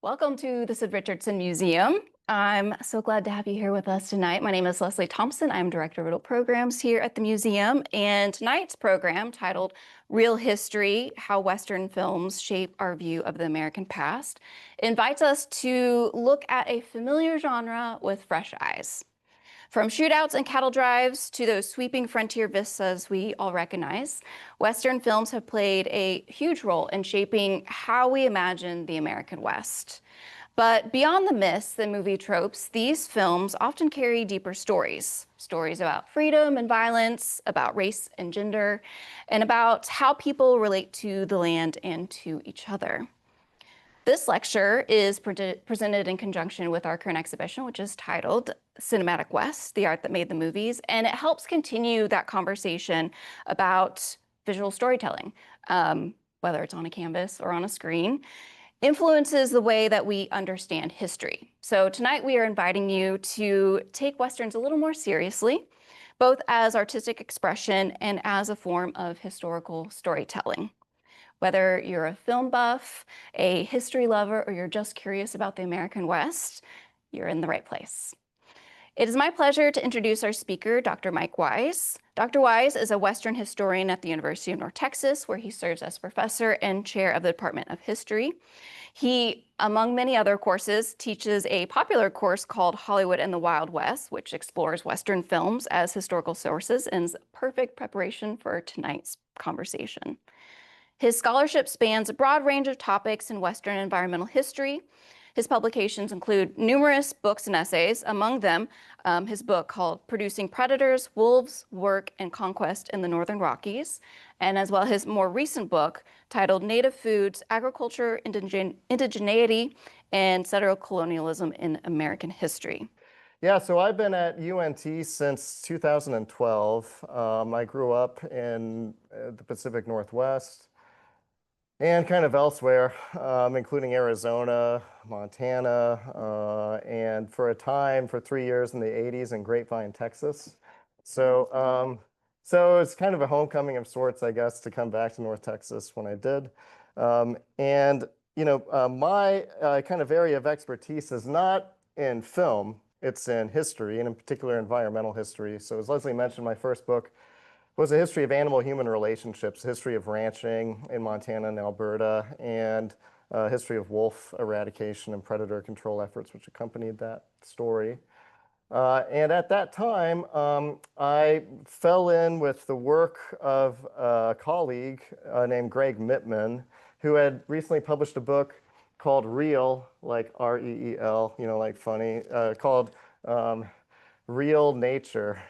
Welcome to the Sid Richardson Museum. I'm so glad to have you here with us tonight. My name is Leslie Thompson. I'm Director of Adult Programs here at the museum, and tonight's program, titled Real History: How Western Films Shape Our View of the American Past, invites us to look at a familiar genre with fresh eyes. From shootouts and cattle drives to those sweeping frontier vistas we all recognize, Western films have played a huge role in shaping how we imagine the American West. But beyond the myths and movie tropes, these films often carry deeper stories. Stories about freedom and violence, about race and gender, and about how people relate to the land and to each other. This lecture is presented in conjunction with our current exhibition, which is titled Cinematic West: The Art That Made the Movies, and it helps continue that conversation about visual storytelling, whether it's on a canvas or on a screen, influences the way that we understand history. So tonight we are inviting you to take Westerns a little more seriously, both as artistic expression and as a form of historical storytelling. Whether you're a film buff, a history lover, or you're just curious about the American West, you're in the right place. It is my pleasure to introduce our speaker, Dr. Mike Wise. Dr. Wise is a Western historian at the University of North Texas, where he serves as professor and chair of the Department of History. He, among many other courses, teaches a popular course called Hollywood and the Wild West, which explores Western films as historical sources and is perfect preparation for tonight's conversation. His scholarship spans a broad range of topics in Western environmental history. His publications include numerous books and essays, among them his book called Producing Predators: Wolves, Work, and Conquest in the Northern Rockies, and as well his more recent book titled Native Foods, Agriculture, Indigeneity, and Settler Colonialism in American History. Yeah, so I've been at UNT since 2012. I grew up in the Pacific Northwest and kind of elsewhere, including Arizona, Montana, and for a time, for 3 years in the 80s in Grapevine, Texas. So it's kind of a homecoming of sorts, I guess, to come back to North Texas when I did. My kind of area of expertise is not in film, it's in history, and in particular environmental history. So as Leslie mentioned, my first book was a history of animal-human relationships, history of ranching in Montana and Alberta, and history of wolf eradication and predator control efforts, which accompanied that story. And at that time, I fell in with the work of a colleague named Greg Mittman, who had recently published a book called Real, like R-E-E-L, like funny, called Real Nature.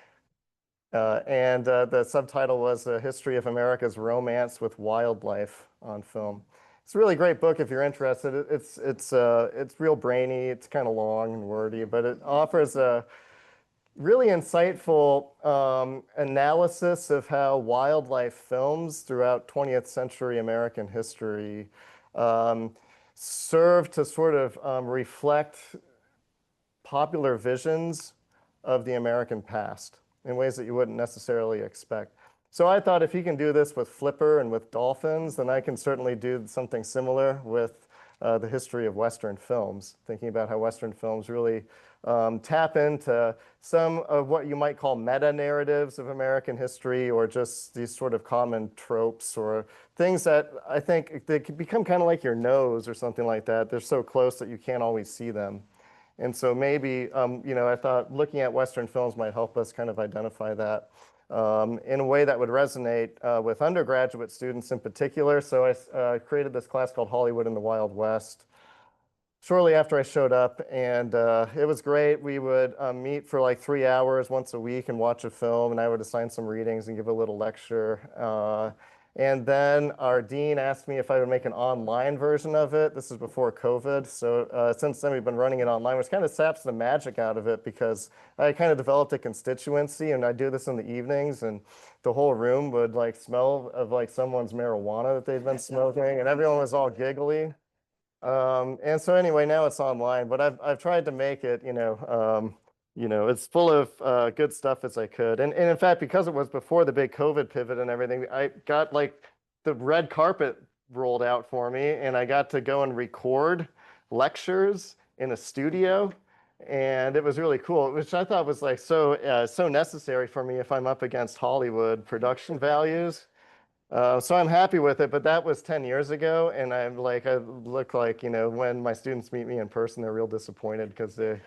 And the subtitle was A History of America's Romance with Wildlife on Film. It's a really great book if you're interested. It's real brainy, it's kind of long and wordy, but it offers a really insightful analysis of how wildlife films throughout 20th century American history serve to sort of reflect popular visions of the American past in ways that you wouldn't necessarily expect. So I thought if he can do this with flipper and with dolphins, then I can certainly do something similar with the history of Western films, thinking about how Western films really tap into some of what you might call meta-narratives of American history, or just these sort of common tropes or things that I think they could become kind of like your nose or something like that. They're so close that you can't always see them. And so maybe, I thought looking at Western films might help us kind of identify that in a way that would resonate with undergraduate students in particular. So I created this class called Hollywood in the Wild West shortly after I showed up, and it was great. We would meet for like 3 hours once a week and watch a film, and I would assign some readings and give a little lecture. And then our dean asked me if I would make an online version of it. This is before COVID. So since then, we've been running it online, which kind of saps the magic out of it, because I kind of developed a constituency, and I do this in the evenings, and the whole room would like smell of like someone's marijuana that they'd been smoking, and everyone was all giggly. And so anyway, now it's online, but I've tried to make it, it's full of good stuff as I could. And in fact, because it was before the big COVID pivot and everything, I got like the red carpet rolled out for me, and I got to go and record lectures in a studio. And it was really cool, which I thought was like so necessary for me if I'm up against Hollywood production values. So I'm happy with it, but that was 10 years ago, and I look like, when my students meet me in person, they're real disappointed because they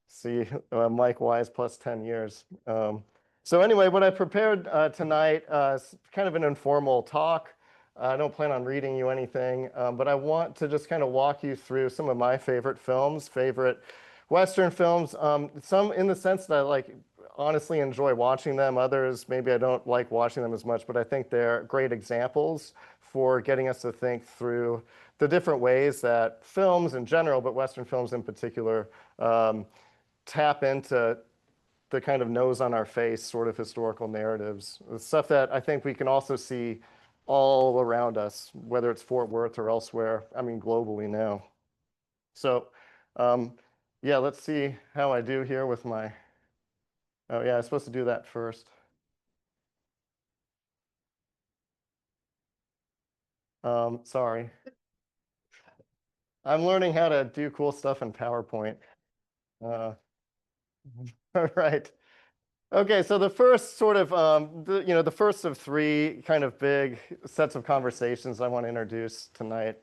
see Mike Wise plus 10 years. So anyway, what I prepared tonight is kind of an informal talk. I don't plan on reading you anything, but I want to just kind of walk you through some of my favorite films, favorite Western films, some in the sense that I honestly enjoy watching them. Others, maybe I don't like watching them as much, but I think they're great examples for getting us to think through the different ways that films in general, but Western films in particular, tap into the kind of nose on our face sort of historical narratives. The stuff that I think we can also see all around us, whether it's Fort Worth or elsewhere, I mean, globally now. So, yeah, let's see how I do here with my, oh yeah, I'm supposed to do that first. Sorry. I'm learning how to do cool stuff in PowerPoint. Uh, all right. Okay, so the first sort of, the first of three kind of big sets of conversations I want to introduce tonight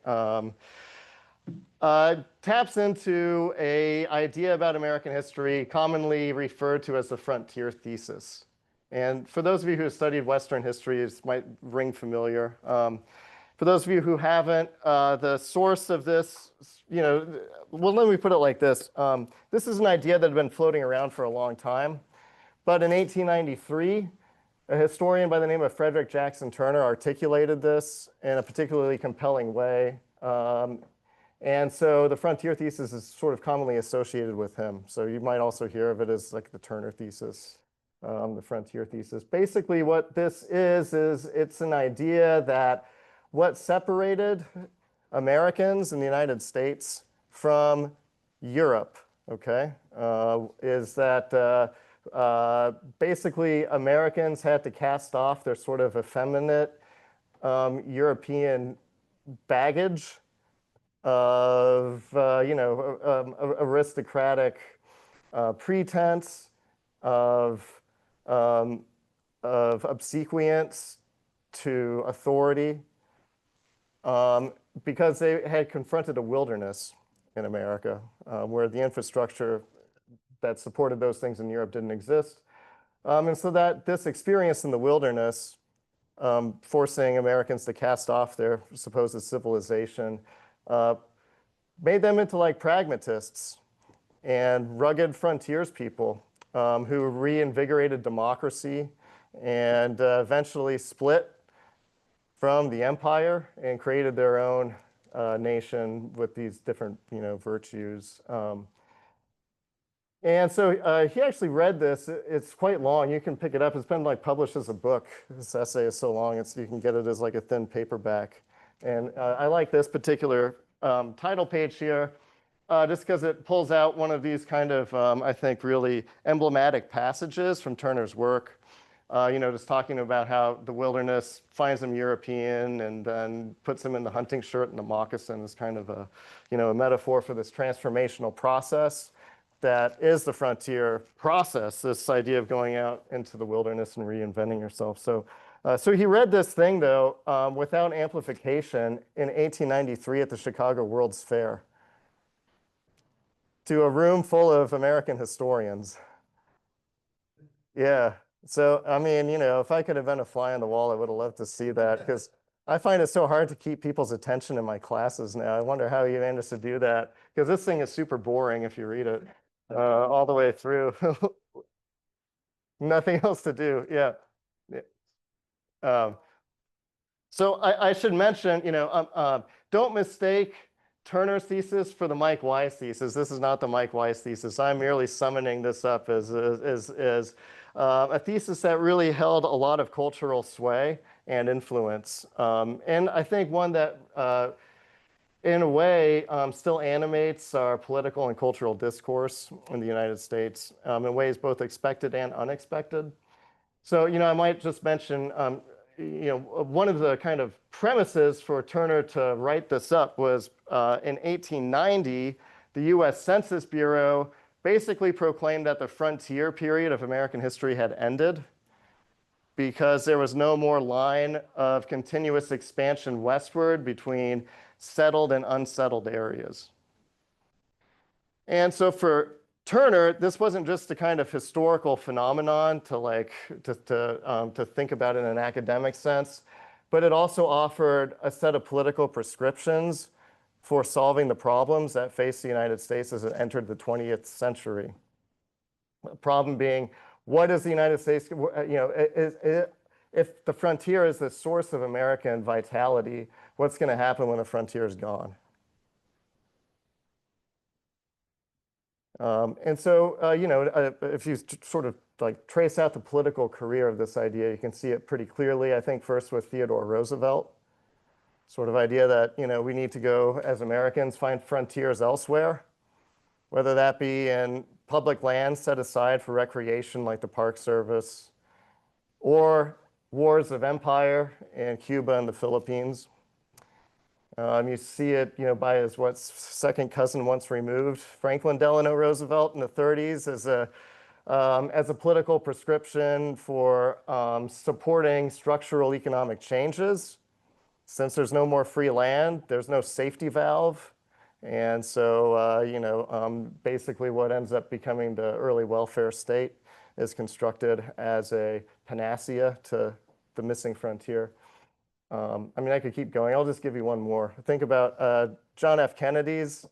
taps into an idea about American history commonly referred to as the frontier thesis. And for those of you who have studied Western history, this might ring familiar. For those of you who haven't, the source of this, well, let me put it like this. This is an idea that had been floating around for a long time. But in 1893, a historian by the name of Frederick Jackson Turner articulated this in a particularly compelling way. And so the frontier thesis is sort of commonly associated with him. So you might also hear of it as like the Turner thesis, the frontier thesis. Basically what this is it's an idea that what separated Americans in the United States from Europe, okay, is that basically Americans had to cast off their sort of effeminate European baggage of aristocratic pretense, of obsequience to authority, because they had confronted a wilderness in America where the infrastructure that supported those things in Europe didn't exist. And so that this experience in the wilderness, forcing Americans to cast off their supposed civilization, made them into like pragmatists and rugged frontiers people who reinvigorated democracy and eventually split from the empire and created their own nation with these different, virtues. And so he actually read this. It's quite long. You can pick it up. It's been like published as a book. This essay is so long, you can get it as like a thin paperback. And I like this particular title page here, just because it pulls out one of these kind of, I think, really emblematic passages from Turner's work. Just talking about how the wilderness finds him European and then puts him in the hunting shirt and the moccasin is kind of a, a metaphor for this transformational process that is the frontier process, this idea of going out into the wilderness and reinventing yourself. So he read this thing, though, without amplification in 1893 at the Chicago World's Fair to a room full of American historians. Yeah. So, I mean, if I could have been a fly on the wall, I would have loved to see that because I find it so hard to keep people's attention in my classes now. I wonder how you managed to do that because this thing is super boring if you read it all the way through. Nothing else to do. Yeah. So I should mention, don't mistake Turner's thesis for the Mike Wise thesis. This is not the Mike Wise thesis. I'm merely summoning this up as a thesis that really held a lot of cultural sway and influence. And I think one that, in a way, still animates our political and cultural discourse in the United States in ways both expected and unexpected. So, I might just mention, one of the kind of premises for Turner to write this up was in 1890, the US Census Bureau basically proclaimed that the frontier period of American history had ended because there was no more line of continuous expansion westward between settled and unsettled areas. And so for Turner, this wasn't just a kind of historical phenomenon to think about in an academic sense, but it also offered a set of political prescriptions for solving the problems that faced the United States as it entered the 20th century. The problem being, what is the United States, if the frontier is the source of American vitality, what's going to happen when the frontier is gone? And so, if you sort of like trace out the political career of this idea, you can see it pretty clearly, I think, first with Theodore Roosevelt, sort of idea that, we need to go as Americans find frontiers elsewhere, whether that be in public lands set aside for recreation like the Park Service, or wars of empire in Cuba and the Philippines. You see it, by his second cousin once removed, Franklin Delano Roosevelt in the 30s as a political prescription for supporting structural economic changes. Since there's no more free land, there's no safety valve. And so, basically what ends up becoming the early welfare state is constructed as a panacea to the missing frontier. I could keep going. I'll just give you one more. Think about John F. Kennedy's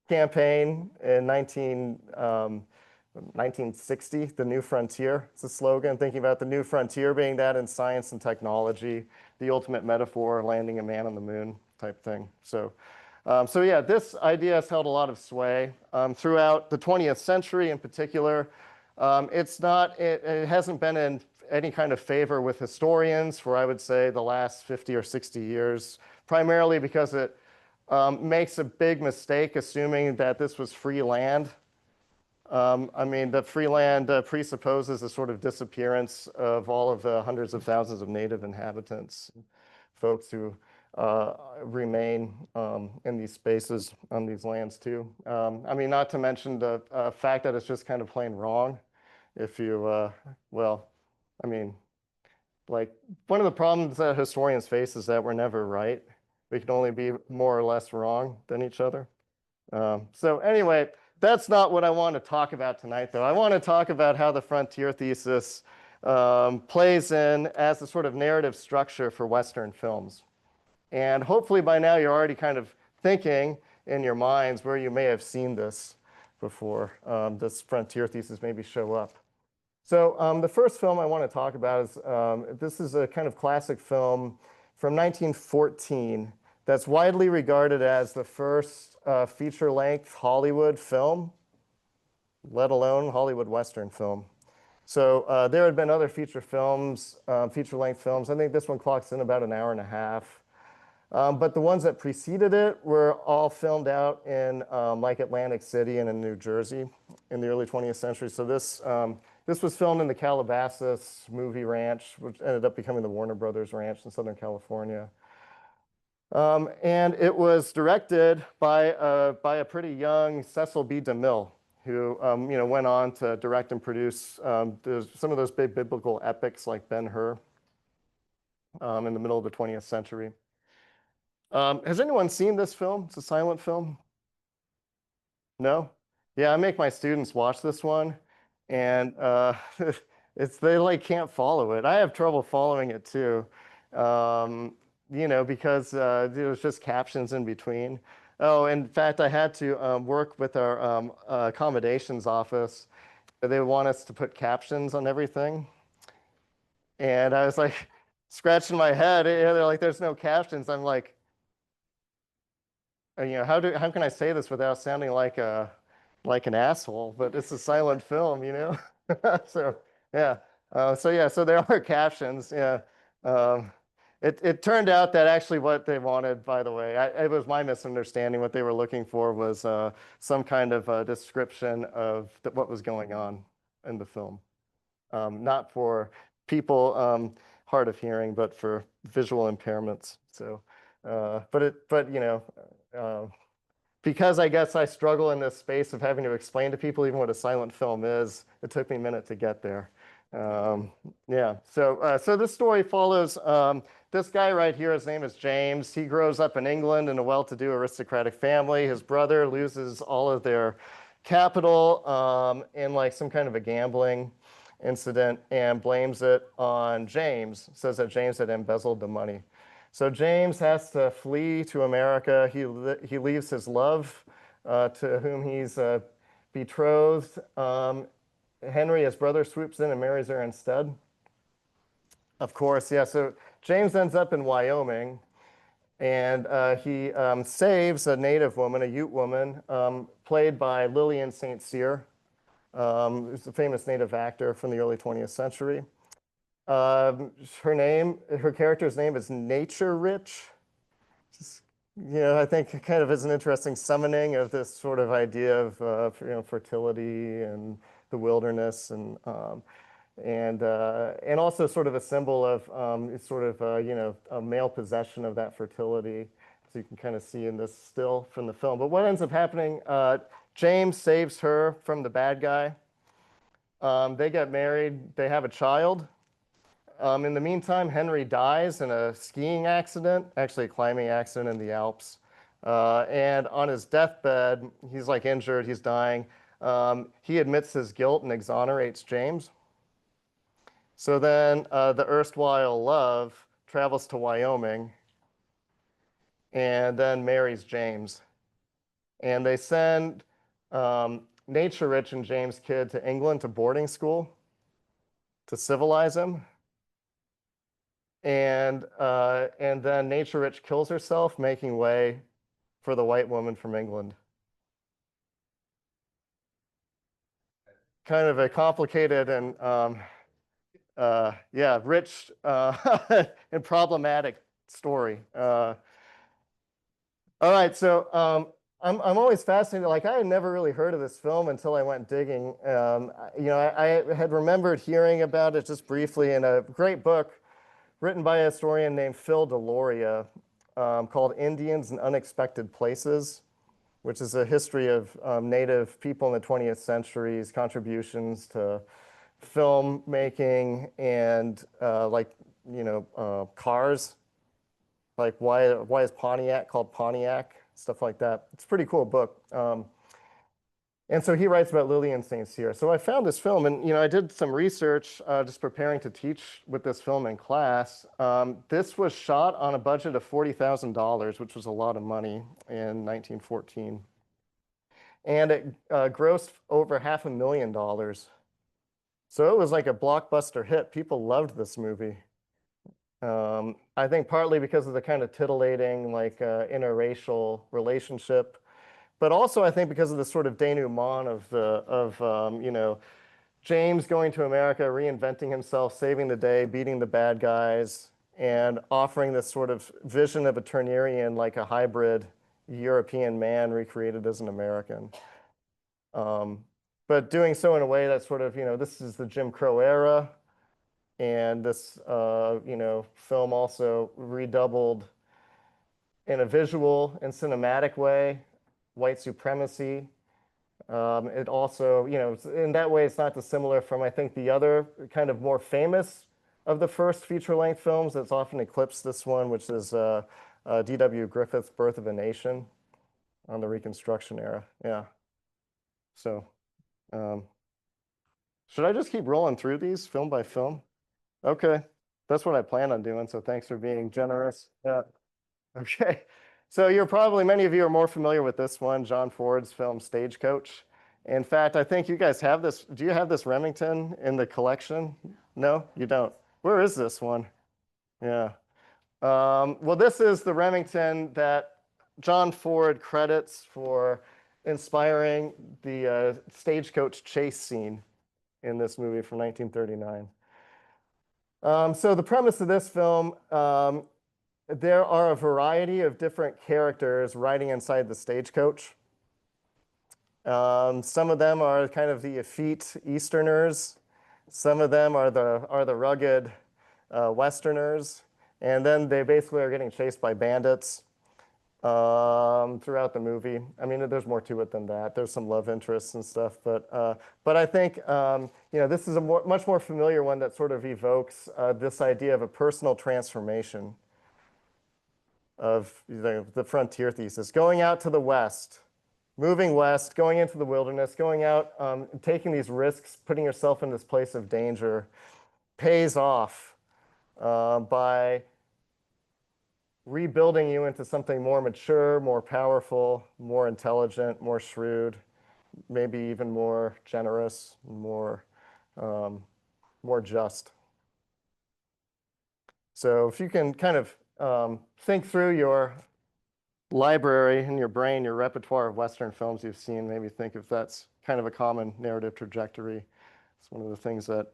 campaign in 1960, the New Frontier. It's a slogan, thinking about the new frontier being that in science and technology, the ultimate metaphor, landing a man on the moon type thing. So yeah, this idea has held a lot of sway throughout the 20th century in particular. It hasn't been in any kind of favor with historians for, I would say, the last 50 or 60 years, primarily because it makes a big mistake assuming that this was free land. The free land presupposes a sort of disappearance of all of the hundreds of thousands of native inhabitants, folks who remain in these spaces on these lands too. Not to mention the fact that it's just kind of plain wrong. If you, one of the problems that historians face is that we're never right. We can only be more or less wrong than each other. So anyway, that's not what I want to talk about tonight, though. I want to talk about how the frontier thesis plays in as a sort of narrative structure for Western films. And hopefully by now you're already kind of thinking in your minds where you may have seen this before this frontier thesis maybe show up. So the first film I want to talk about is, this is a kind of classic film from 1914 that's widely regarded as the first feature-length Hollywood film, let alone Hollywood Western film. So there had been other feature-length films. I think this one clocks in about an hour and a half. But the ones that preceded it were all filmed out in like Atlantic City and in New Jersey in the early 20th century. So this was filmed in the Calabasas Movie Ranch, which ended up becoming the Warner Brothers Ranch in Southern California. And it was directed by a pretty young Cecil B. DeMille, who went on to direct and produce some of those big biblical epics like Ben-Hur in the middle of the 20th century. Has anyone seen this film? It's a silent film. No? Yeah, I make my students watch this one, and they can't follow it. I have trouble following it too, because there's just captions in between. Oh, in fact, I had to work with our accommodations office. They want us to put captions on everything, and I was like scratching my head. They're like, "There's no captions." I'm like, how can I say this without sounding like an asshole? But it's a silent film, So yeah, so there are captions. Yeah, it turned out that actually what they wanted, by the way, it was my misunderstanding. What they were looking for was some kind of description of what was going on in the film, not for people hard of hearing, but for visual impairments. So, because I guess I struggle in this space of having to explain to people even what a silent film is, it took me a minute to get there. Yeah, so this story follows this guy right here. His name is James. He grows up in England in a well-to-do aristocratic family. His brother loses all of their capital in like some kind of a gambling incident and blames it on James, says that James had embezzled the money. So James has to flee to America. He leaves his love to whom he's betrothed. Henry, his brother, swoops in and marries her instead. Of course, yeah, so James ends up in Wyoming, and he saves a native woman, a Ute woman, played by Lillian St. Cyr, who's a famous native actor from the early 20th century. Her character's name is Nature Rich. Just, I think kind of is an interesting summoning of this sort of idea of fertility and the wilderness, and also sort of a symbol of a male possession of that fertility. So you can kind of see in this still from the film. But what ends up happening? James saves her from the bad guy. They get married. They have a child. In the meantime, Henry dies in a skiing accident, actually a climbing accident in the Alps. And on his deathbed, he's like injured, he's dying. He admits his guilt and exonerates James. So then the erstwhile love travels to Wyoming and then marries James. And they send Nature Rich and James Kidd to England to boarding school to civilize him. And then Nature Rich kills herself, making way for the white woman from England. Kind of a complicated and rich and problematic story. All right, so I'm always fascinated. Like, I had never really heard of this film until I went digging. I had remembered hearing about it just briefly in a great book written by a historian named Phil Deloria called Indians in Unexpected Places, which is a history of Native people in the 20th century's contributions to filmmaking and cars. Like why is Pontiac called Pontiac? Stuff like that. It's a pretty cool book. And so he writes about Lillian St. Cyr. So I found this film, and I did some research just preparing to teach with this film in class. This was shot on a budget of $40,000, which was a lot of money in 1914. And it grossed over $500,000. So it was like a blockbuster hit. People loved this movie. I think partly because of the kind of titillating, like interracial relationship, but also I think because of the sort of denouement of James going to America, reinventing himself, saving the day, beating the bad guys, and offering this sort of vision of a Turnerian, like a hybrid European man recreated as an American. But doing so in a way that sort of, this is the Jim Crow era. And this, film also redoubled in a visual and cinematic way, white supremacy. It also, in that way, it's not dissimilar from, I think, the other kind of more famous of the first feature-length films that's often eclipsed this one, which is D.W. Griffith's Birth of a Nation on the Reconstruction era. Yeah. So, should I just keep rolling through these film by film? Okay, that's what I plan on doing, so thanks for being generous. Yeah. Okay, so many of you are more familiar with this one, John Ford's film Stagecoach. In fact, I think you guys have this. Do you have this Remington in the collection? No, you don't. Where is this one? Yeah. Well, this is the Remington that John Ford credits for inspiring the stagecoach chase scene in this movie from 1939. So the premise of this film, there are a variety of different characters riding inside the stagecoach. Some of them are kind of the effete Easterners. Some of them are the rugged Westerners. And then they basically are getting chased by bandits throughout the movie. I mean, there's more to it than that. There's some love interests and stuff, but I think this is a much more familiar one that sort of evokes this idea of a personal transformation of the frontier thesis, going out to the west, moving west, going into the wilderness, going out, taking these risks, putting yourself in this place of danger, pays off by rebuilding you into something more mature, more powerful, more intelligent, more shrewd, maybe even more generous, more just. So if you can kind of think through your library in your brain, your repertoire of Western films you've seen, maybe think if that's kind of a common narrative trajectory. It's one of the things that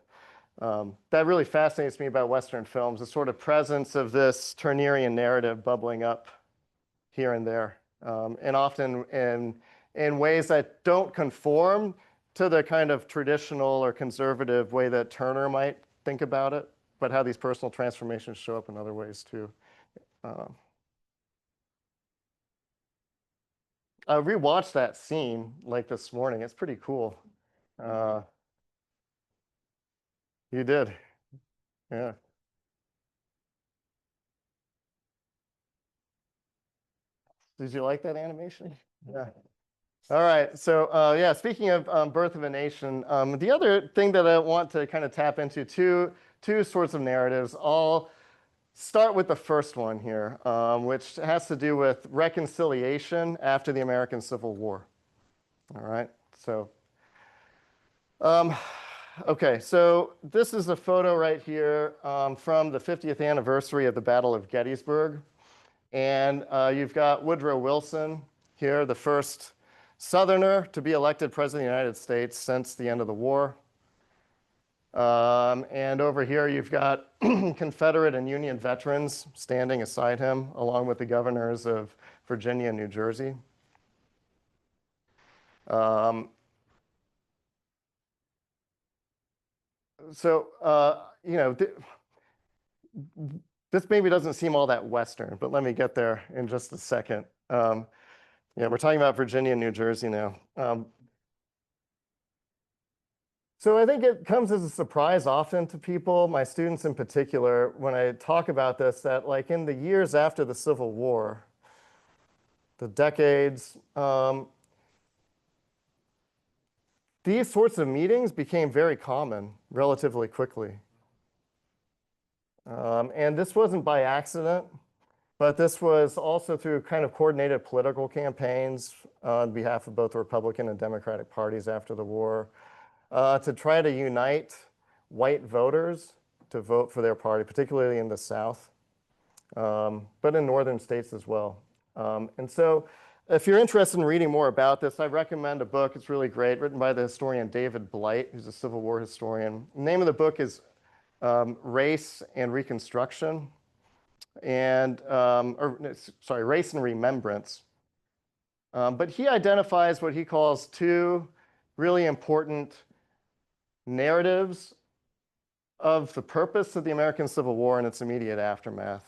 that really fascinates me about Western films, the sort of presence of this Turnerian narrative bubbling up here and there, and often in ways that don't conform to the kind of traditional or conservative way that Turner might think about it, but how these personal transformations show up in other ways too. I rewatched that scene like this morning. It's pretty cool. You did, yeah. Did you like that animation? Yeah. All right. So yeah, speaking of Birth of a Nation, the other thing that I want to kind of tap into, two sorts of narratives. I'll start with the first one here, which has to do with reconciliation after the American Civil War. All right. So okay, so this is a photo right here from the 50th anniversary of the Battle of Gettysburg. And you've got Woodrow Wilson here, the first Southerner to be elected president of the United States since the end of the war. And over here, you've got Confederate and Union veterans standing aside him, along with the governors of Virginia and New Jersey. This maybe doesn't seem all that Western, but let me get there in just a second. Yeah, we're talking about Virginia and New Jersey now. So I think it comes as a surprise often to people, my students in particular, when I talk about this, that like in the years after the Civil War, the decades, these sorts of meetings became very common relatively quickly. And this wasn't by accident, but this was also through kind of coordinated political campaigns on behalf of both the Republican and Democratic parties after the war to try to unite white voters to vote for their party, particularly in the South, but in northern states as well. And so if you're interested in reading more about this, I recommend a book. It's really great, written by the historian David Blight, who's a Civil War historian. The name of the book is Race and Reconstruction, and Race and Remembrance. But he identifies what he calls two really important narratives of the purpose of the American Civil War and its immediate aftermath.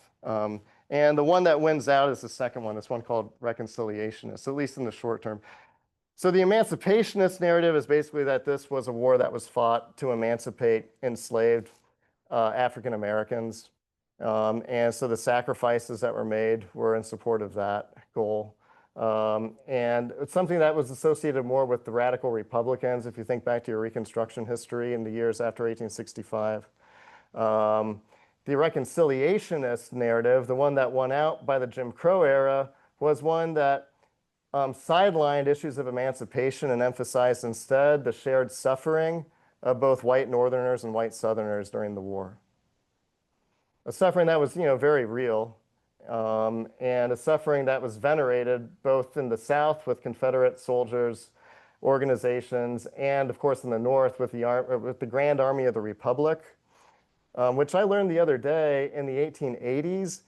And the one that wins out is the second one, this one called reconciliationist, at least in the short term. So the emancipationist narrative is basically that this was a war that was fought to emancipate enslaved African Americans. And so the sacrifices that were made were in support of that goal. And it's something that was associated more with the radical Republicans, if you think back to your Reconstruction history in the years after 1865. The reconciliationist narrative, the one that won out by the Jim Crow era, was one that sidelined issues of emancipation and emphasized instead the shared suffering of both white Northerners and white Southerners during the war. A suffering that was, very real, and a suffering that was venerated both in the South with Confederate soldiers, organizations, and of course in the North with the Grand Army of the Republic, which I learned the other day in the 1880s.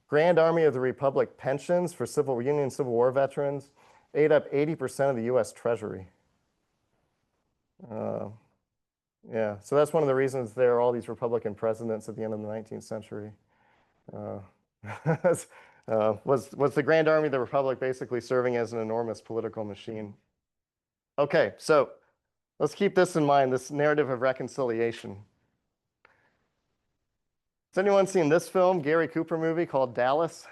Grand Army of the Republic pensions for Union Civil War veterans ate up 80% of the US Treasury. Yeah, so that's one of the reasons there are all these Republican presidents at the end of the 19th century. Uh, was the Grand Army of the Republic basically serving as an enormous political machine? Okay, so let's keep this in mind, this narrative of reconciliation. Has anyone seen this film, Gary Cooper movie called Dallas?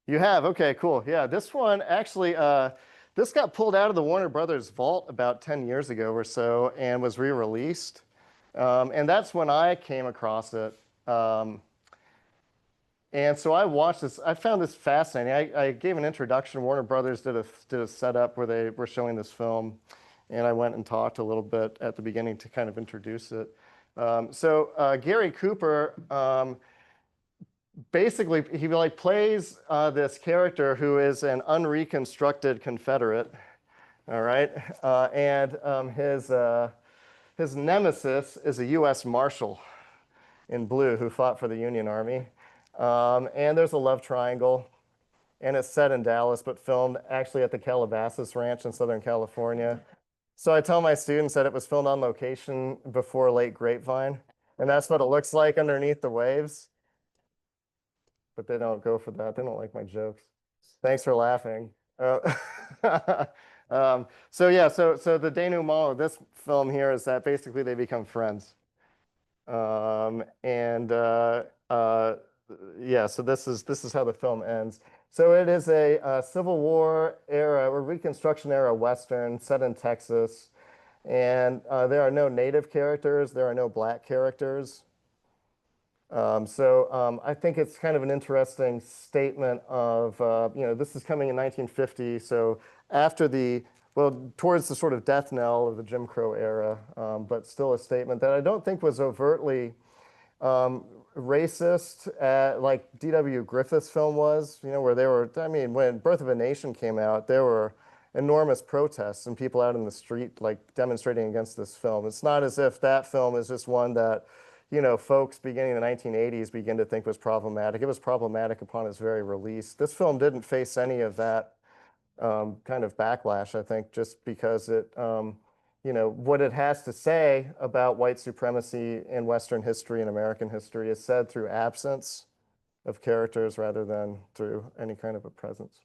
You have? Okay, cool. Yeah, this one actually, this got pulled out of the Warner Brothers vault about 10 years ago or so and was re-released. And that's when I came across it. And so I watched this. I found this fascinating. I gave an introduction. Warner Brothers did a setup where they were showing this film, and I went and talked a little bit at the beginning to kind of introduce it. Gary Cooper, basically, he like plays this character who is an unreconstructed Confederate. All right, his nemesis is a U.S. Marshal in blue who fought for the Union Army. And there's a love triangle, and it's set in Dallas, but filmed actually at the Calabasas Ranch in Southern California. So I tell my students that it was filmed on location before Lake Grapevine, and that's what it looks like underneath the waves. But they don't go for that. They don't like my jokes. Thanks for laughing. So the denouement of this film here is that basically they become friends. Yeah, so this is how the film ends. So it is a Civil War era or Reconstruction era Western set in Texas. And there are no native characters. There are no black characters. I think it's kind of an interesting statement of, this is coming in 1950. So after towards the sort of death knell of the Jim Crow era, but still a statement that I don't think was overtly racist, like D.W. Griffith's film was, where they were, when Birth of a Nation came out, there were enormous protests and people out in the street, like demonstrating against this film. It's not as if that film is just one that, folks beginning in the 1980s begin to think was problematic. It was problematic upon its very release. This film didn't face any of that kind of backlash, I think, just because what it has to say about white supremacy in Western history and American history is said through absence of characters rather than through any kind of a presence.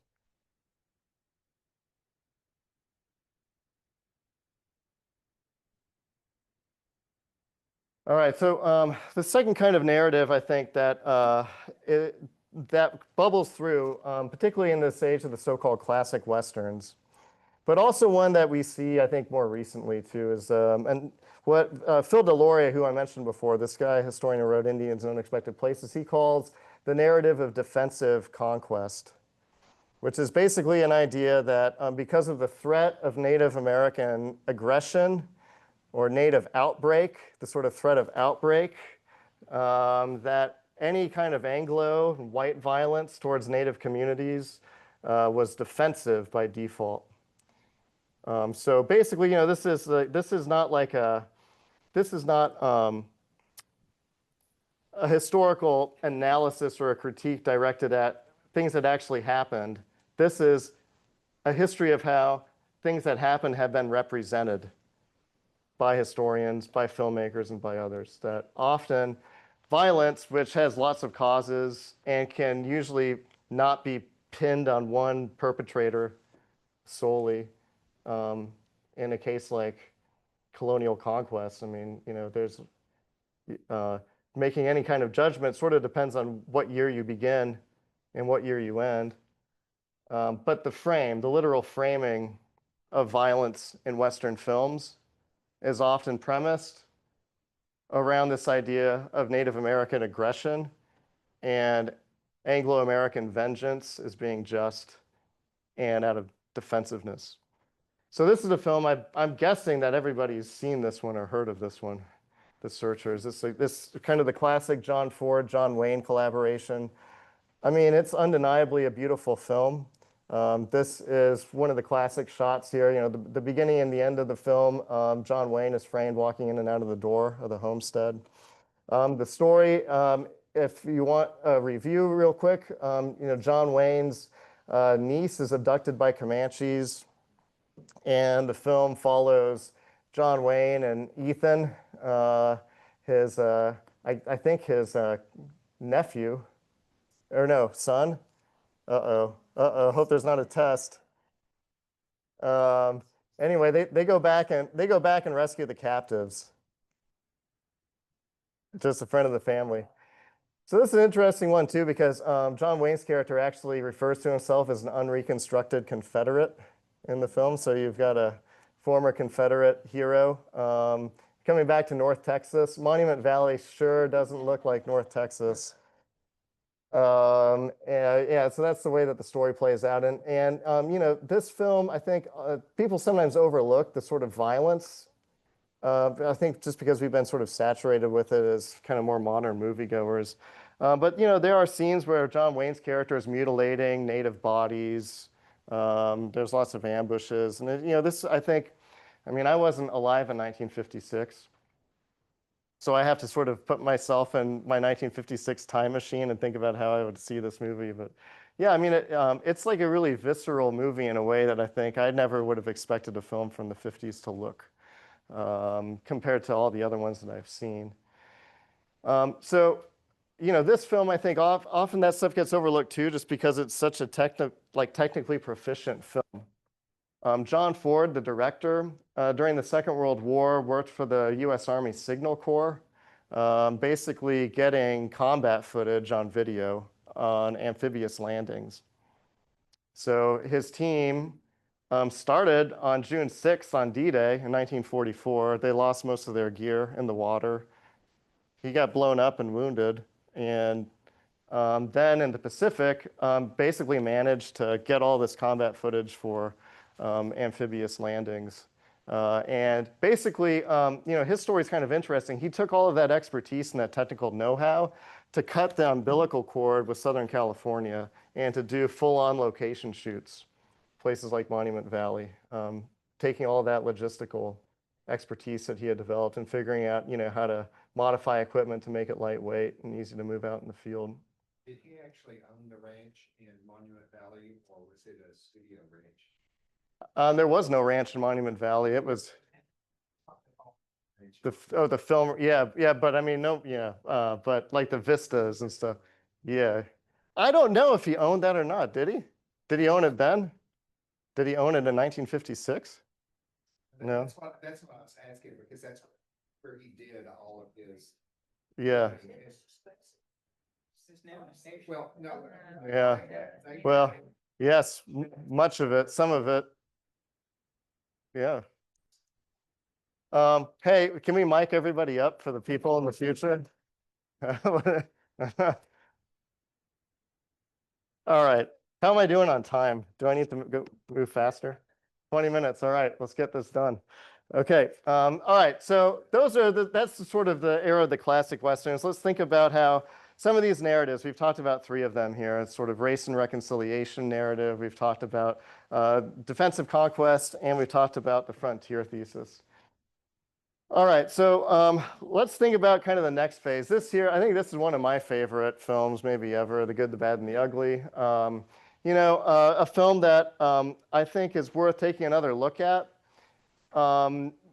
All right, so the second kind of narrative I think that that bubbles through, particularly in this age of the so-called classic Westerns, but also one that we see, I think, more recently too, is and what Phil Deloria, who I mentioned before, this guy, historian who wrote Indians in Unexpected Places, he calls the narrative of defensive conquest, which is basically an idea that because of the threat of Native American aggression or native outbreak, the sort of threat of outbreak, that any kind of Anglo white violence towards Native communities was defensive by default. So basically, this is not a historical analysis or a critique directed at things that actually happened. This is a history of how things that happened have been represented by historians, by filmmakers, and by others. That often violence, which has lots of causes and can usually not be pinned on one perpetrator solely, in a case like colonial conquest, there's making any kind of judgment sort of depends on what year you begin and what year you end. But the literal framing of violence in Western films is often premised around this idea of Native American aggression and Anglo-American vengeance as being just and out of defensiveness. So this is a film, I'm guessing that everybody's seen this one or heard of this one, The Searchers. This kind of the classic John Ford, John Wayne collaboration. It's undeniably a beautiful film. This is one of the classic shots here. The beginning and the end of the film, John Wayne is framed walking in and out of the door of the homestead. The story, if you want a review real quick, John Wayne's niece is abducted by Comanches, and the film follows John Wayne and Ethan, his I think his nephew, or no, son. Hope there's not a test. Anyway, they go back and rescue the captives. Just a friend of the family. So this is an interesting one too, because John Wayne's character actually refers to himself as an unreconstructed Confederate in the film. So you've got a former Confederate hero coming back to North Texas. Monument Valley sure doesn't look like North Texas. Yeah, so that's the way that the story plays out. And you know, this film, I think people sometimes overlook the sort of violence. I think just because we've been sort of saturated with it as kind of more modern moviegoers. But you know, there are scenes where John Wayne's character is mutilating native bodies. There's lots of ambushes, and you know, this I mean, I wasn't alive in 1956, so I have to sort of put myself in my 1956 time machine and think about how I would see this movie. But yeah, I mean, it's like a really visceral movie in a way that I think I never would have expected a film from the 50s to look. Compared to all the other ones that I've seen. So, you know, this film, I think often that stuff gets overlooked too, just because it's such a technically proficient film. John Ford, the director, during the Second World War, worked for the U.S. Army Signal Corps, basically getting combat footage on video on amphibious landings. So his team started on June 6th on D-Day in 1944. They lost most of their gear in the water. He got blown up and wounded. And then in the Pacific, basically managed to get all this combat footage for amphibious landings. And basically, you know, his story is kind of interesting. He took all of that expertise and that technical know-how to cut the umbilical cord with Southern California and to do full-on location shoots, places like Monument Valley, taking all that logistical expertise that he had developed and figuring out, you know, how to modify equipment to make it lightweight and easy to move out in the field. Did he actually own the ranch in Monument Valley, or was it a studio ranch? There was no ranch in Monument Valley. It was the film. Yeah, but I mean, no, yeah, but like the vistas and stuff. Yeah, I don't know if he owned that or not. Did he? Did he own it then? Did he own it in 1956? No. That's what I was asking, because that's where he did all of his. Yeah. Well, no. Yeah. Well, yes, much of it, some of it. Yeah. Hey, can we mic everybody up for the people in the future? All right. How am I doing on time? Do I need to move faster? 20 minutes. All right, let's get this done. Okay. All right. So that's sort of the era of the classic Westerns. Let's think about how some of these narratives, we've talked about three of them here. It's sort of race and reconciliation narrative. We've talked about defensive conquest, and we've talked about the frontier thesis. All right, so let's think about kind of the next phase. This here, I think this is one of my favorite films, maybe ever, The Good, the Bad, and the Ugly. You know, a film that I think is worth taking another look at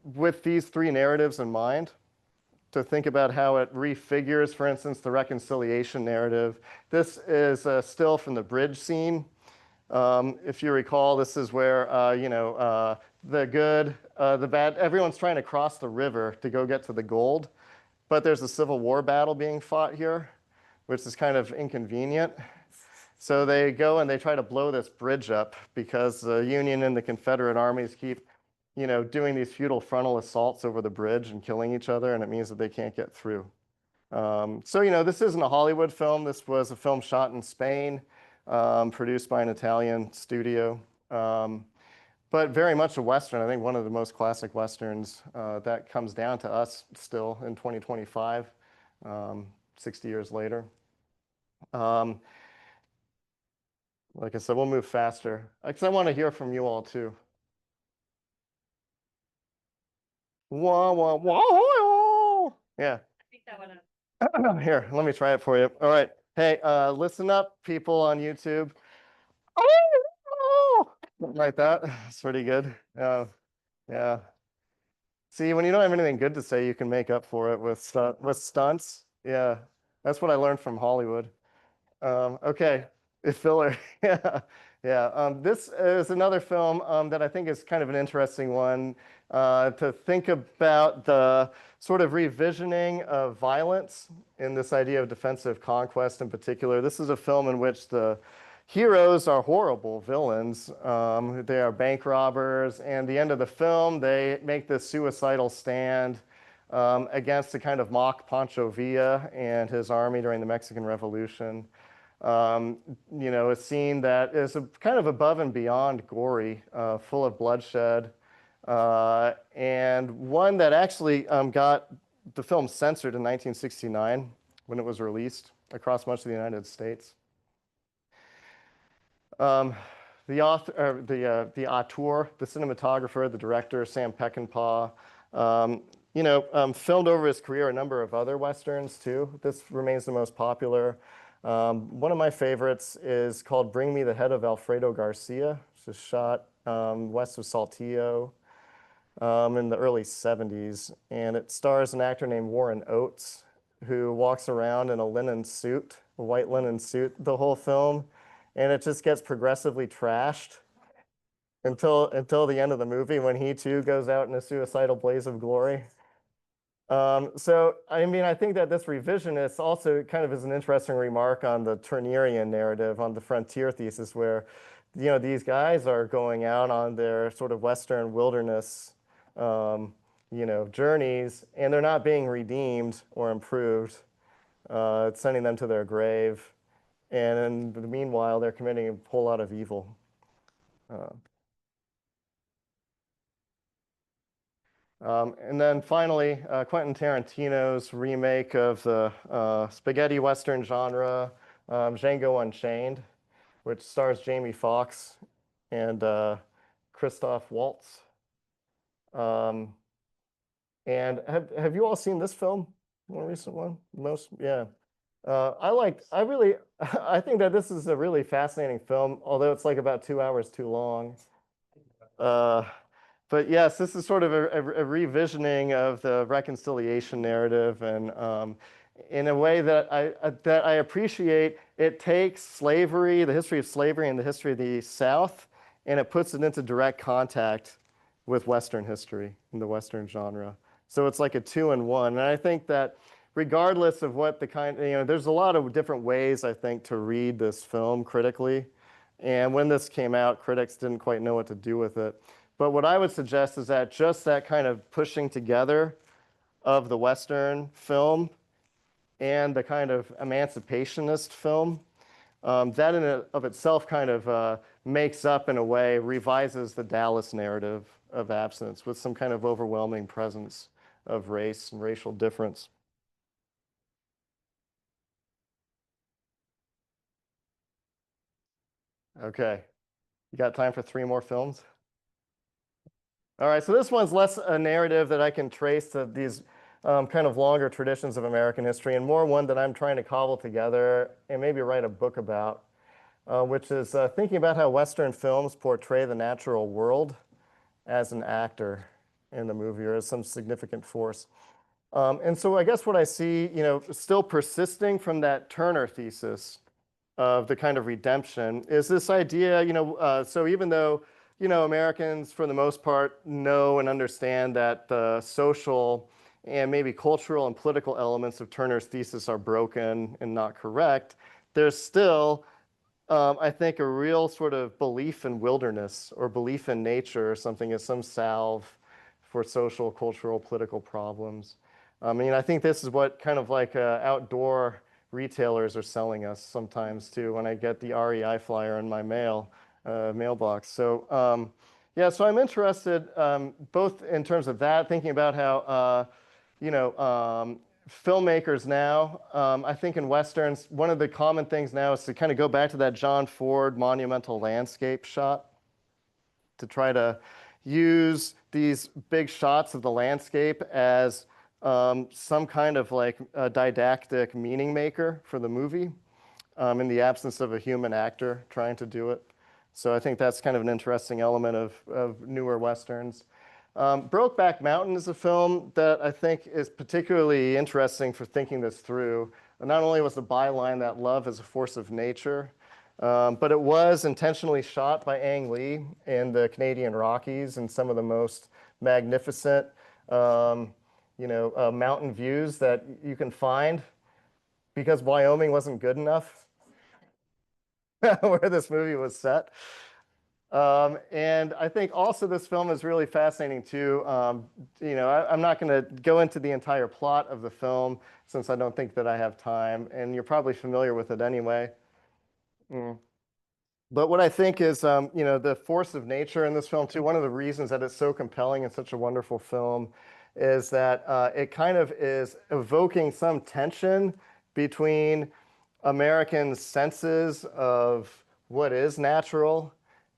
with these three narratives in mind, to think about how it refigures, for instance, the reconciliation narrative. This is a still from the bridge scene. If you recall, this is where, you know, the good, the bad, everyone's trying to cross the river to go get to the gold, but there's a Civil War battle being fought here, which is kind of inconvenient. So they go and they try to blow this bridge up because the Union and the Confederate armies keep, you know, doing these futile frontal assaults over the bridge and killing each other, and it means that they can't get through. So, you know, this isn't a Hollywood film. This was a film shot in Spain, produced by an Italian studio, but very much a Western. I think one of the most classic Westerns that comes down to us still in 2025, 60 years later. Like I said, we'll move faster, because I want to hear from you all too. Wah, wah, wah. Yeah. Here, let me try it for you. All right. Hey, listen up, people on YouTube. Something like that. It's pretty good. Yeah. See, when you don't have anything good to say, you can make up for it with stunts. Yeah, that's what I learned from Hollywood. Okay, it's filler. Yeah, yeah. This is another film that I think is kind of an interesting one to think about the sort of revisioning of violence in this idea of defensive conquest in particular. This is a film in which the heroes are horrible villains. They are bank robbers, and the end of the film, they make this suicidal stand against a kind of mock Pancho Villa and his army during the Mexican Revolution. A scene that is kind of above and beyond gory, full of bloodshed, and one that actually got the film censored in 1969 when it was released across much of the United States. The author, the auteur, the cinematographer, the director, Sam Peckinpah, filmed over his career a number of other Westerns too. This remains the most popular. One of my favorites is called Bring Me the Head of Alfredo Garcia, which is shot west of Saltillo in the early 70s. And it stars an actor named Warren Oates, who walks around in a linen suit, a white linen suit, the whole film. And it just gets progressively trashed until the end of the movie when he too goes out in a suicidal blaze of glory. I think that this revisionist also kind of is an interesting remark on the Turnerian narrative, on the frontier thesis, where, these guys are going out on their sort of Western wilderness, journeys, and they're not being redeemed or improved. It's sending them to their grave. And in the meanwhile, they're committing a whole lot of evil. And then finally, Quentin Tarantino's remake of the spaghetti Western genre, Django Unchained, which stars Jamie Foxx and Christoph Waltz. And have you all seen this film? More recent one? Yeah. I think that this is a really fascinating film, although it's like about 2 hours too long. But yes, this is sort of a revisioning of the reconciliation narrative, and in a way that I appreciate. It takes slavery, the history of slavery and the history of the South, and it puts it into direct contact with Western history and the Western genre. So it's like a 2-in-1. And I think that regardless of what there's a lot of different ways, I think, to read this film critically. And when this came out, critics didn't quite know what to do with it. But what I would suggest is that just that kind of pushing together of the Western film and the kind of emancipationist film, that in and of itself kind of makes up, in a way, revises the Dallas narrative of abstinence with some kind of overwhelming presence of race and racial difference. Okay, you got time for 3 more films? All right, so this one's less a narrative that I can trace to these kind of longer traditions of American history, and more one that I'm trying to cobble together and maybe write a book about, which is thinking about how Western films portray the natural world as an actor in the movie or as some significant force. And so I guess what I see, still persisting from that Turner thesis of the kind of redemption is this idea, so even though, Americans, for the most part, know and understand that the social and maybe cultural and political elements of Turner's thesis are broken and not correct, there's still, I think, a real sort of belief in wilderness or belief in nature or something as some salve for social, cultural, political problems. I think this is what kind of like outdoor retailers are selling us sometimes too when I get the REI flyer in my mailbox. So yeah, so I'm interested both in terms of that, thinking about how filmmakers now, I think in Westerns, one of the common things now is to kind of go back to that John Ford monumental landscape shot, to try to use these big shots of the landscape as some kind of like a didactic meaning maker for the movie in the absence of a human actor trying to do it. So I think that's kind of an interesting element of newer Westerns. Brokeback Mountain is a film that I think is particularly interesting for thinking this through. Not only was the byline that love is a force of nature, but it was intentionally shot by Ang Lee in the Canadian Rockies and some of the most magnificent mountain views that you can find because Wyoming wasn't good enough where this movie was set. And I think also this film is really fascinating too. I'm not going to go into the entire plot of the film since I don't think that I have time, and you're probably familiar with it anyway. But what I think is, the force of nature in this film too, one of the reasons that it's so compelling and such a wonderful film is that it kind of is evoking some tension between American senses of what is natural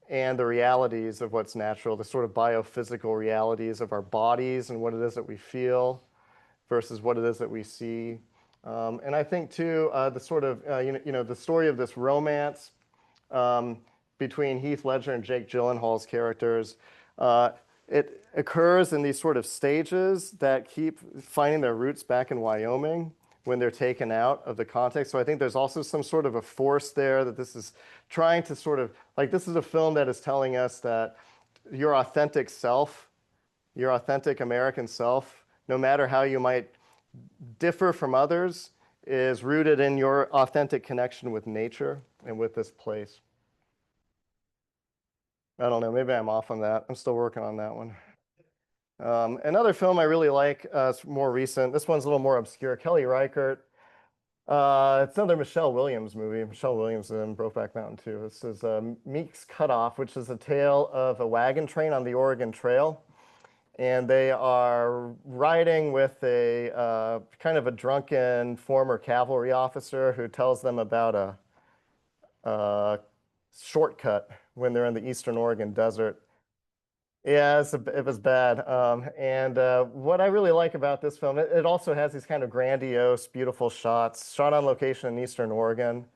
and the realities of what's natural, the sort of biophysical realities of our bodies and what it is that we feel versus what it is that we see. And I think too, the sort of, the story of this romance between Heath Ledger and Jake Gyllenhaal's characters, it occurs in these sort of stages that keep finding their roots back in Wyoming when they're taken out of the context. So I think there's also some sort of a force there that this is trying to sort of, like this is a film that is telling us that your authentic self, your authentic American self, no matter how you might differ from others, is rooted in your authentic connection with nature and with this place. I don't know, maybe I'm off on that. I'm still working on that one. Another film I really like, more recent, this one's a little more obscure, Kelly Reichardt. It's another Michelle Williams movie. Michelle Williams in Brokeback Mountain too. This is Meek's Cutoff, which is a tale of a wagon train on the Oregon Trail. And they are riding with a kind of a drunken former cavalry officer who tells them about a shortcut when they're in the Eastern Oregon desert. Yeah, it was bad. What I really like about this film, it also has these kind of grandiose, beautiful shots, shot on location in Eastern Oregon,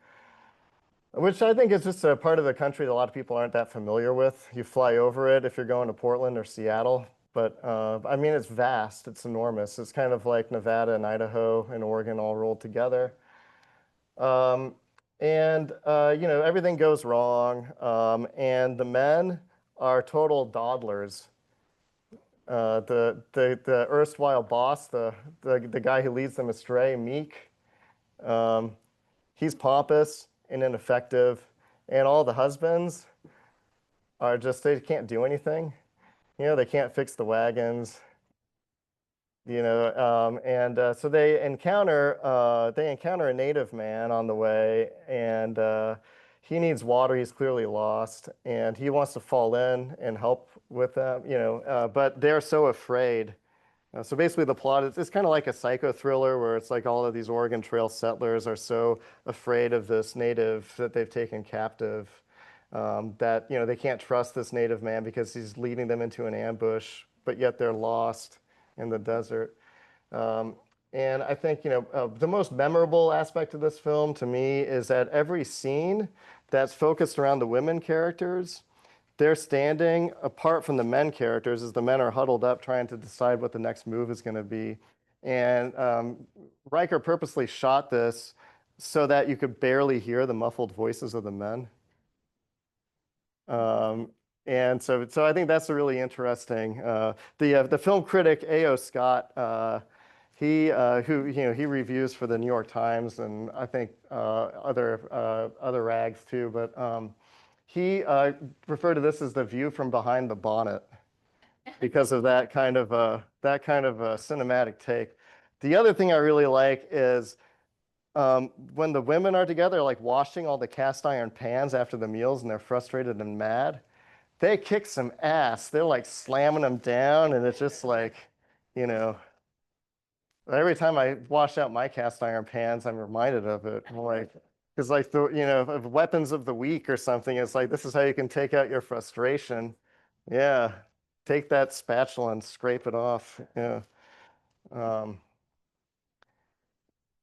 which I think is just a part of the country that a lot of people aren't that familiar with. You fly over it if you're going to Portland or Seattle, but I mean, it's vast, it's enormous. It's kind of like Nevada and Idaho and Oregon all rolled together. Everything goes wrong, and the men are total dawdlers. The erstwhile boss, the guy who leads them astray, Meek, he's pompous and ineffective, and all the husbands are just, they can't do anything. They can't fix the wagons. So they encounter a native man on the way, and he needs water. He's clearly lost, and he wants to fall in and help with them. But they're so afraid. So basically, the plot is it's kind of like a psycho thriller where it's like all of these Oregon Trail settlers are so afraid of this native that they've taken captive that they can't trust this native man because he's leading them into an ambush, but yet they're lost in the desert. And I think, the most memorable aspect of this film to me is that every scene that's focused around the women characters, they're standing apart from the men characters as the men are huddled up trying to decide what the next move is going to be. And Riker purposely shot this so that you could barely hear the muffled voices of the men. And so I think that's a really interesting. The film critic A.O. Scott, he reviews for the New York Times and I think other rags too, but he referred to this as the view from behind the bonnet because of that kind of a cinematic take. The other thing I really like is when the women are together, like washing all the cast iron pans after the meals and they're frustrated and mad, they kick some ass. They're like slamming them down, and it's just like, every time I wash out my cast iron pans, I'm reminded of it. Because like of weapons of the week or something, it's like, this is how you can take out your frustration. Yeah, take that spatula and scrape it off. Yeah.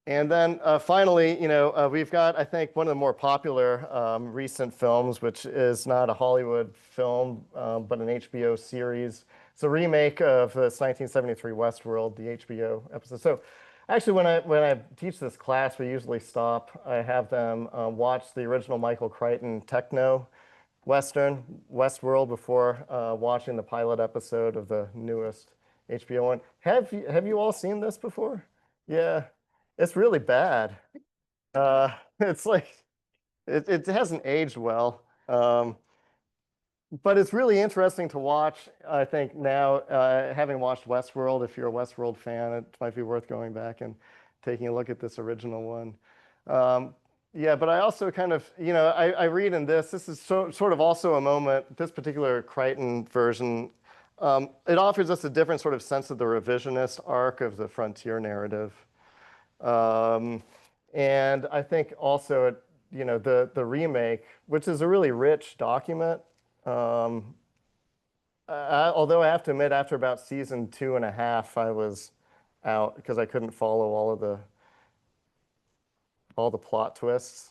And then finally, we've got, I think, one of the more popular recent films, which is not a Hollywood film, but an HBO series. It's a remake of this 1973 Westworld, the HBO episode. So actually, when I teach this class, we usually stop. I have them watch the original Michael Crichton techno Western, Westworld, before watching the pilot episode of the newest HBO one. Have you all seen this before? Yeah, it's really bad. It's like it hasn't aged well. But it's really interesting to watch, I think, now, having watched Westworld. If you're a Westworld fan, it might be worth going back and taking a look at this original one. Yeah, but I also kind of, I read in this is sort of also a moment, this particular Crichton version, it offers us a different sort of sense of the revisionist arc of the frontier narrative. And I think also, the remake, which is a really rich document, although I have to admit, after about season 2.5, I was out because I couldn't follow all the plot twists.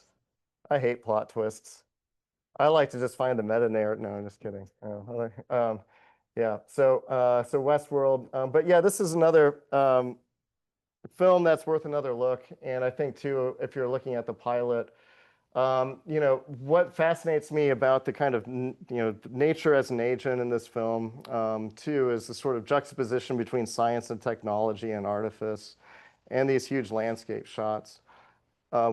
I hate plot twists. I like to just find the meta narrative. No, I'm just kidding. Yeah. So Westworld. But yeah, this is another film that's worth another look. And I think too, if you're looking at the pilot, what fascinates me about the kind of, nature as an agent in this film, too, is the sort of juxtaposition between science and technology and artifice and these huge landscape shots,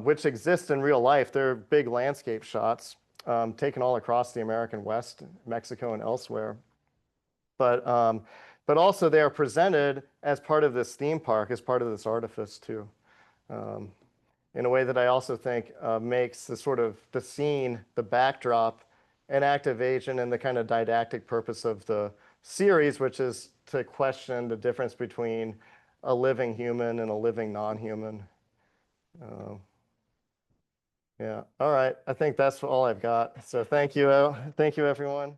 which exist in real life. They're big landscape shots taken all across the American West, Mexico, and elsewhere. But also they are presented as part of this theme park, as part of this artifice, too. In a way that I also think makes the scene, the backdrop, an active agent in the kind of didactic purpose of the series, which is to question the difference between a living human and a living non-human. Yeah. All right. I think that's all I've got. So thank you. Thank you, everyone.